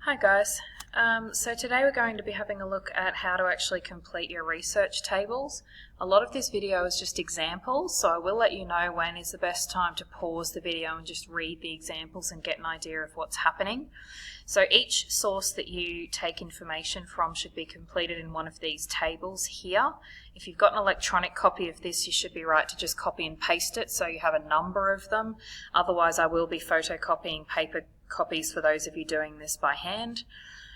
Hi guys, so today we're going to be having a look at how to actually complete your research tables. A lot of this video is just examples, so I will let you know when is the best time to pause the video and just read the examples and get an idea of what's happening. So each source that you take information from should be completed in one of these tables here. If you've got an electronic copy of this, you should be right to just copy and paste it so you have a number of them. Otherwise, I will be photocopying paper copies for those of you doing this by hand.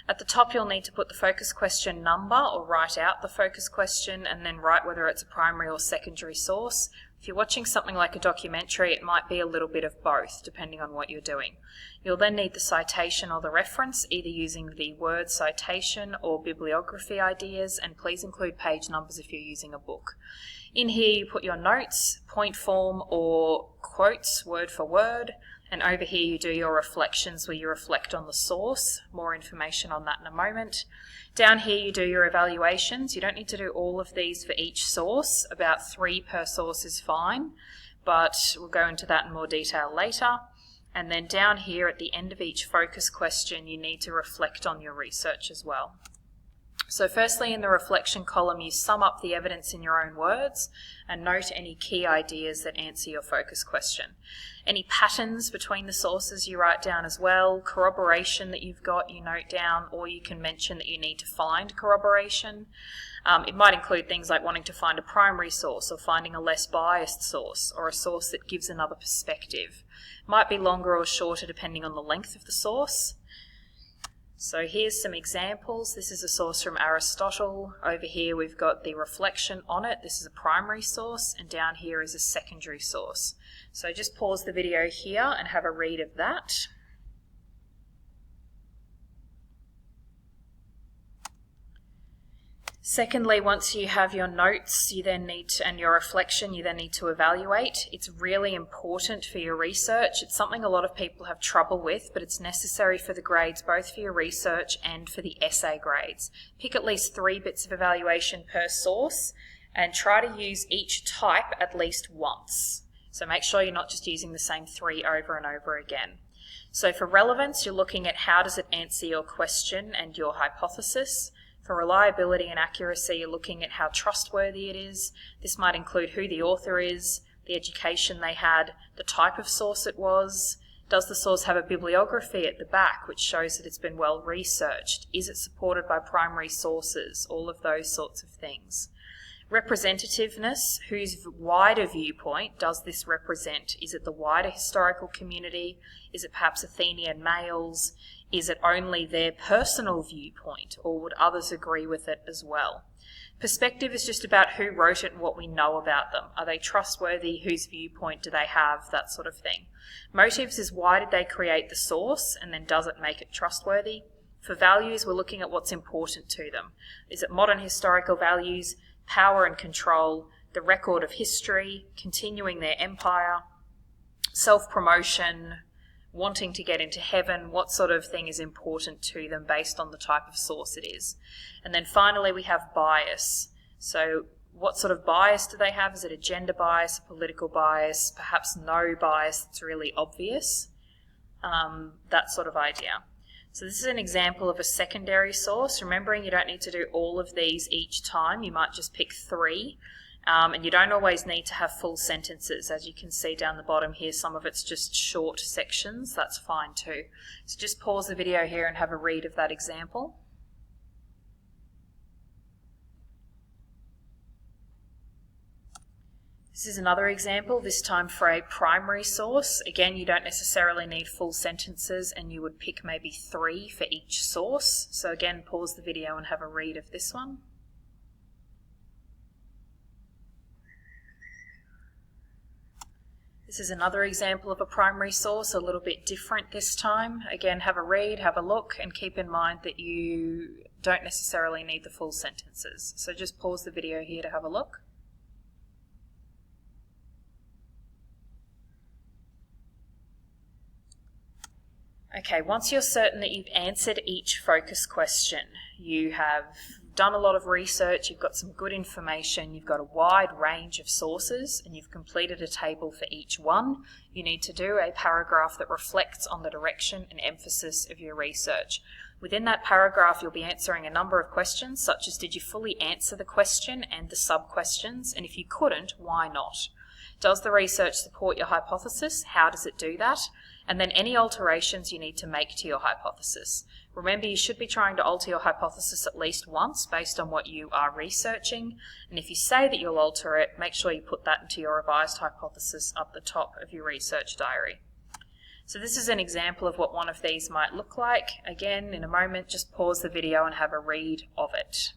At the top you'll need to put the focus question number or write out the focus question and then write whether it's a primary or secondary source. If you're watching something like a documentary, it might be a little bit of both depending on what you're doing. You'll then need the citation or the reference, either using the word citation or bibliography ideas, and please include page numbers if you're using a book. In here you put your notes, point form or quotes word for word. And over here you do your reflections where you reflect on the source. More information on that in a moment. Down here you do your evaluations. You don't need to do all of these for each source. About 3 per source is fine, but we'll go into that in more detail later. And then down here at the end of each focus question you need to reflect on your research as well. So firstly, in the reflection column, you sum up the evidence in your own words and note any key ideas that answer your focus question. Any patterns between the sources you write down as well. Corroboration that you've got you note down, or you can mention that you need to find corroboration. It might include things like wanting to find a primary source or finding a less biased source or a source that gives another perspective. It might be longer or shorter depending on the length of the source. So here's some examples. This is a source from Aristotle. Over here we've got the reflection on it. This is a primary source, and down here is a secondary source. So just pause the video here and have a read of that. Secondly, once you have your notes and your reflection, you then need to evaluate. It's really important for your research. It's something a lot of people have trouble with, but it's necessary for the grades, both for your research and for the essay grades. Pick at least 3 bits of evaluation per source and try to use each type at least once. So make sure you're not just using the same 3 over and over again. So for relevance, you're looking at how does it answer your question and your hypothesis. For reliability and accuracy, you're looking at how trustworthy it is. This might include who the author is, the education they had, the type of source it was. Does the source have a bibliography at the back which shows that it's been well researched? Is it supported by primary sources? All of those sorts of things. Representativeness, whose wider viewpoint does this represent? Is it the wider historical community? Is it perhaps Athenian males? Is it only their personal viewpoint, or would others agree with it as well? Perspective is just about who wrote it and what we know about them. Are they trustworthy? Whose viewpoint do they have? That sort of thing. Motives is why did they create the source, and then does it make it trustworthy? For values, we're looking at what's important to them. Is it modern historical values, power and control, the record of history, continuing their empire, self-promotion, wanting to get into heaven? What sort of thing is important to them based on the type of source it is? And then finally we have bias. So what sort of bias do they have? Is it a gender bias, a political bias, perhaps no bias that's really obvious? That sort of idea. So this is an example of a secondary source. Remembering you don't need to do all of these each time. You might just pick 3. And you don't always need to have full sentences. As you can see down the bottom here, some of it's just short sections. That's fine too. So just pause the video here and have a read of that example. This is another example, this time for a primary source. Again, you don't necessarily need full sentences, and you would pick maybe 3 for each source. So again, pause the video and have a read of this one. This is another example of a primary source, a little bit different this time. Again, have a read, have a look, and keep in mind that you don't necessarily need the full sentences. So just pause the video here to have a look. Okay, once you're certain that you've answered each focus question, you have you've done a lot of research, you've got some good information, you've got a wide range of sources, and you've completed a table for each one, you need to do a paragraph that reflects on the direction and emphasis of your research. Within that paragraph, you'll be answering a number of questions, such as did you fully answer the question and the sub-questions, and if you couldn't, why not? Does the research support your hypothesis? How does it do that? And then any alterations you need to make to your hypothesis. Remember, you should be trying to alter your hypothesis at least once based on what you are researching, and if you say that you'll alter it, make sure you put that into your revised hypothesis up the top of your research diary. So this is an example of what one of these might look like. Again, in a moment, just pause the video and have a read of it.